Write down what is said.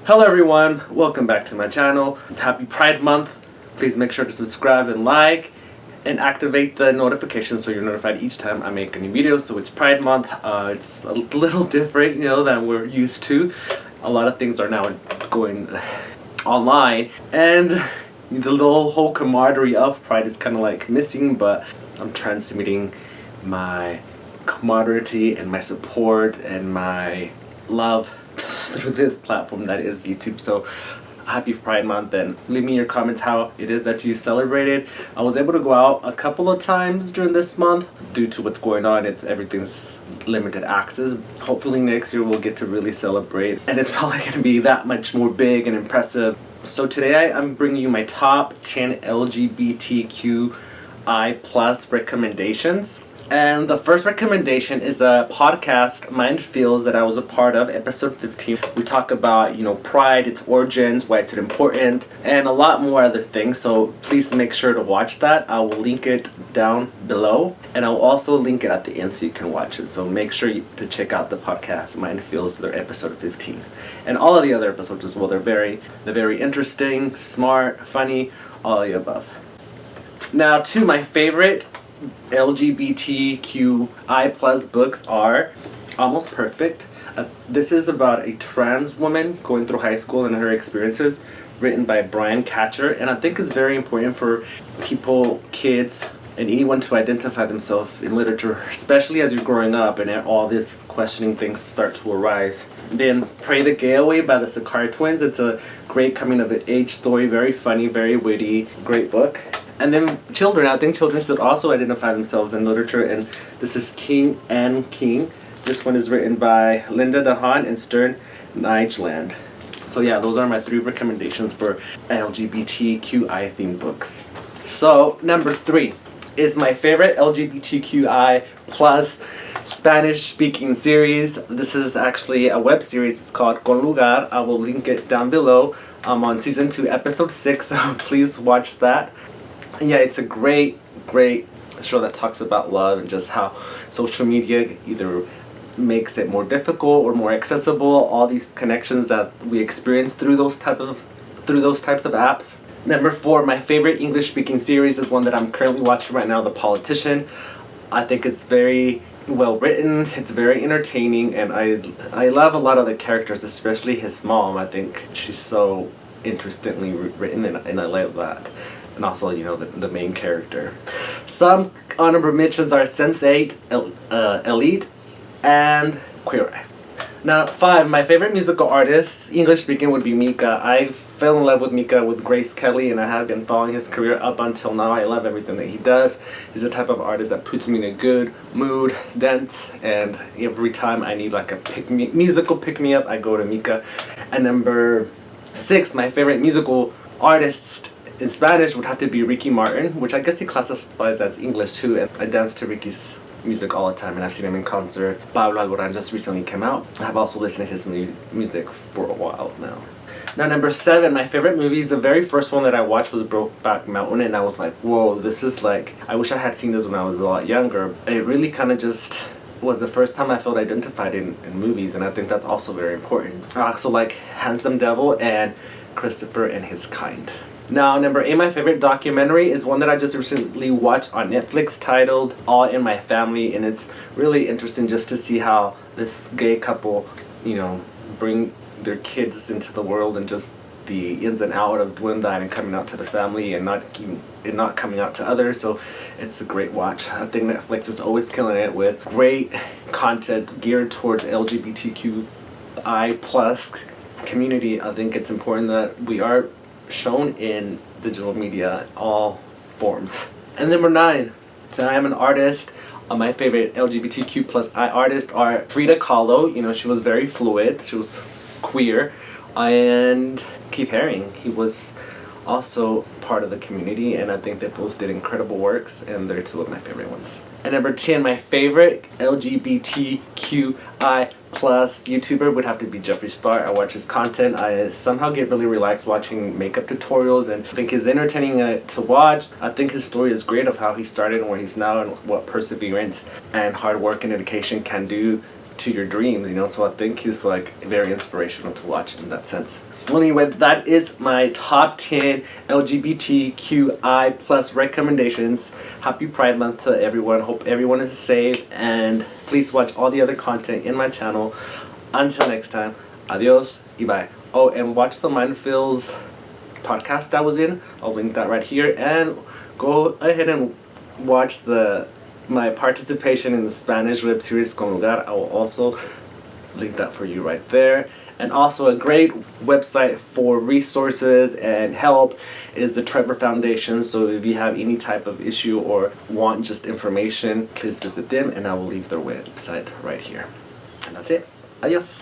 Hello everyone, welcome back to my channel. Happy Pride Month. Please make sure to subscribe and like and activate the notifications so you're notified each time I make a new video. So it's Pride Month. It's a little different, than we're used to. A lot of things are now going online and the little whole camaraderie of Pride is kind of like missing, but I'm transmitting my camaraderie and my support and my love through this platform that is YouTube. So happy Pride Month, and leave me your comments how it is that you celebrated. I was able to go out a couple of times during this month due to what's going on. Everything's limited access. Hopefully next year we'll get to really celebrate, and it's probably going to be that much more big and impressive. So today I'm bringing you my top 10 LGBTQI plus recommendations. And the first recommendation is a podcast, Mindfeelz, that I was a part of, episode 15. We talk about, Pride, its origins, why it's important, and a lot more other things. So please make sure to watch that. I will link it down below, and I'll also link it at the end so you can watch it. So make sure to check out the podcast, Mindfeelz, their episode 15. And all of the other episodes as well. They're very interesting, smart, funny, all of the above. Now to my favorite LGBTQI plus books are Almost Perfect. This is about a trans woman going through high school and her experiences, written by Brian Catcher, and I think it's very important for people, kids, and anyone to identify themselves in literature, especially as you're growing up and all this questioning things start to arise. Then Pray the Gay Away by the Sakari twins. It's a great coming of age story, very funny, very witty, great book. And then children, I think children should also identify themselves in literature, and this is King and King. This one is written by Linda DeHaan and Stern Nijland. So yeah, those are my 3 recommendations for LGBTQI themed books. So number 3 is my favorite LGBTQI plus Spanish speaking series. This is actually a web series. It's called Con Lugar. I will link it down below. I'm on season 2, episode 6, so please watch that. Yeah, it's a great show that talks about love and just how social media either makes it more difficult or more accessible. All these connections that we experience through those types of apps. Number 4, my favorite English speaking series is one that I'm currently watching right now, The Politician. I think it's very well written, it's very entertaining, and I love a lot of the characters, especially his mom. I think she's so interestingly written, and I love that. And also, the main character. Some honorable mentions are Sense8, Elite, and Queer Eye. Now, 5, my favorite musical artist, English speaking, would be Mika. I fell in love with Mika with Grace Kelly, and I have been following his career up until now. I love everything that he does. He's the type of artist that puts me in a good mood, dance, and every time I need like a musical pick-me-up, I go to Mika. And number 6, my favorite musical artist in Spanish would have to be Ricky Martin, which I guess he classifies as English too, and I dance to Ricky's music all the time, and I've seen him in concert. Pablo Alboran just recently came out. I've also listened to his music for a while now. Now number 7, my favorite movie, the very first one that I watched was Brokeback Mountain, and I was like, whoa, this is like, I wish I had seen this when I was a lot younger. It really kind of just was the first time I felt identified in movies, and I think that's also very important. I also like Handsome Devil and Christopher and His Kind. Now, number 8, my favorite documentary is one that I just recently watched on Netflix titled All in My Family, and it's really interesting just to see how this gay couple, bring their kids into the world and just the ins and outs of doing that and coming out to their family and not coming out to others. So it's a great watch. I think Netflix is always killing it with great content geared towards LGBTQI plus community. I think it's important that we are shown in digital media, all forms. And number 9, so I am an artist. My favorite LGBTQ plus I artists are Frida Kahlo. She was very fluid. She was queer. And Haring. He was also part of the community, and I think they both did incredible works, and they're 2 of my favorite ones. And number 10, my favorite LGBTQI plus YouTuber would have to be Jeffree Star. I watch his content. I somehow get really relaxed watching makeup tutorials, and I think he's entertaining to watch. I think his story is great of how he started and where he's now, and what perseverance and hard work and dedication can do to your dreams, you know, so I think he's like very inspirational to watch in that sense. Well, anyway, that is my top 10 LGBTQI plus recommendations. Happy Pride Month to everyone. Hope everyone is safe, and please watch all the other content in my channel. Until next time, adios y bye. Oh, and watch the Mindfeelz podcast I was in. I'll link that right here, and go ahead and watch my participation in the Spanish web series Con Lugar. I will also link that for you right there. And also a great website for resources and help is the Trevor Foundation. So if you have any type of issue or want just information, please visit them, and I will leave their website right here. And that's it. Adios.